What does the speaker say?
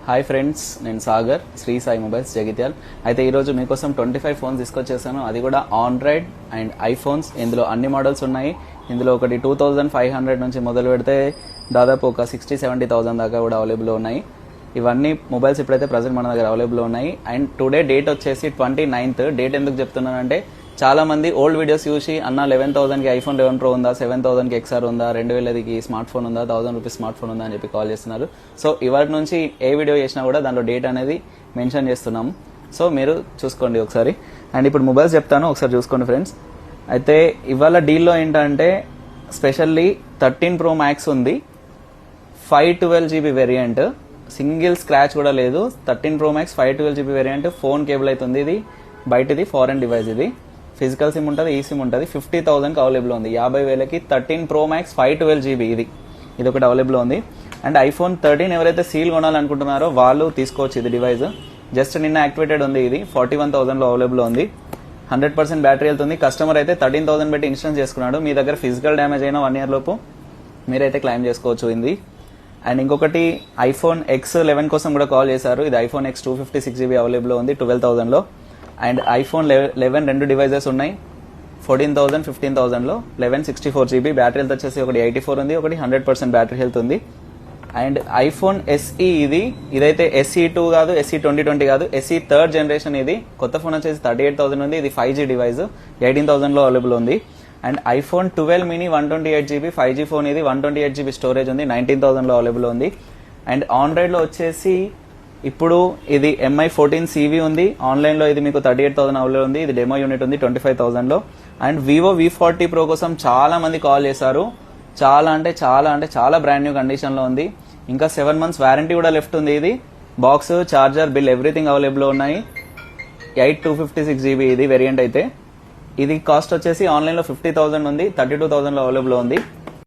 Hi friends, నేను Sagar, Shri Sai mobiles Jagtial. అయితే ఈరోజు మీకోసం 25 ఫోన్స్ తీసుకొచ్చేసాను. అది కూడా ఆండ్రాయిడ్ అండ్ ఐఫోన్స్. ఇందులో అన్ని మోడల్స్ ఉన్నాయి. ఇందులో ఒకటి 2500 నుంచి మొదలు పెడితే దాదాపు ఒక 60-70,000 దాకా కూడా అవైలబుల్ ఉన్నాయి. ఇవన్నీ మొబైల్స్ ఇప్పుడైతే ప్రజెంట్ మన దగ్గర అవైలబుల్ ఉన్నాయి. అండ్ టుడే డేట్ వచ్చేసి 29th. డేట్ ఎందుకు చెప్తున్నానంటే చాలా మంది ఓల్డ్ వీడియోస్ చూసి అన్న 11,000కి ఐఫోన్ 11 Pro ఉందా, 7,000కి XR ఉందా, 2,000కి స్మార్ట్ ఫోన్ ఉందా, 1,000 రూపీస్ స్మార్ట్ ఫోన్ ఉందా అని చెప్పి కాల్ చేస్తున్నారు. సో ఇవాటి నుంచి ఏ వీడియో చేసినా కూడా దాంట్లో డేట్ అనేది మెన్షన్ చేస్తున్నాము. సో మీరు చూసుకోండి ఒకసారి. అండ్ ఇప్పుడు మొబైల్స్ చెప్తాను, ఒకసారి చూసుకోండి ఫ్రెండ్స్. అయితే ఇవాళ డీల్లో ఏంటంటే స్పెషల్లీ 13 Pro Max ఉంది, 512GB వేరియంట్, సింగిల్ స్క్రాచ్ కూడా లేదు. 13 Pro Max 512GB variant, phone cable అవుతుంది. ఇది బయటది ఫారెన్ డివైస్. ఇది ఫిజికల్ సిమ్ ఉంటుంది, ఈ సిమ్ ఉంటుంది. 50,000కి అవైలబుల్ ఉంది. 50,000కి 13 Pro Max 512GB ఇది ఒకటి అవైలబుల్ ఉంది. అండ్ iPhone 13 ఎవరైతే సీల్ కొనాలనుకుంటున్నారో వాళ్ళు తీసుకోవచ్చు. ఇది డివైస్ జస్ట్ నిన్న యాక్టివేటెడ్ ఉంది. ఇది 41,000లో అవైలబుల్ ఉంది. 100% బ్యాటరీ వెళ్తుంది. కస్టమర్ అయితే 13,000 పెట్టి ఇన్స్టాల్ చేసుకున్నాడు. మీ దగ్గర ఫిజికల్ డ్యామేజ్ అయినా 1 year లోపు మీరైతే క్లెయిమ్ చేసుకోవచ్చు ఇది. అండ్ ఇంకొకటి iPhone X11 కోసం కూడా కాల్ చేశారు. ఇది iPhone X 256GB అవైలబుల్ ఉంది 12,000లో. అండ్ iPhone 11 రెండు డివైజెస్ ఉన్నాయి, 14,000, 15,000లో. 11 64GB, బ్యాటరీ హెల్త్ వచ్చేసి ఒకటి 84 ఉంది, ఒకటి 100% బ్యాటరీ హెల్త్ ఉంది. అండ్ iPhone SE ఇదైతే SE2 కాదు, SE 2020 కాదు, SE థర్డ్ జనరేషన్. ఇది కొత్త ఫోన్ వచ్చేసి 38,000 ఉంది. ఇది 5G డివైస్, 18,000లో అవైలబుల్ ఉంది. And iPhone 12 mini 128GB 5G phone. ఇది 128GB స్టోరేజ్ ఉంది, 19,000లో అవైలబుల్ ఉంది. అండ్ ఆండ్రాయిడ్లో వచ్చేసి ఇప్పుడు ఇది MI 14 CV ఉంది. ఆన్లైన్లో ఇది మీకు 38,000 అవైలబుల్ ఉంది. ఇది డెమో యూనిట్ ఉంది 25,000లో. అండ్ Vivo V40 Pro కోసం చాలా మంది కాల్ చేశారు. చాలా బ్రాండ్ న్యూ కండిషన్లో ఉంది. ఇంకా 7 months వారంటీ కూడా లెఫ్ట్ ఉంది. ఇది box, charger, bill everything available ఉన్నాయి. 8256GB ఇది వేరియంట్ అయితే. ఇది కాస్ట్ వచ్చేసి ఆన్లైన్లో 50,000 ఉంది, 32,000లో అవైలబుల్ ఉంది.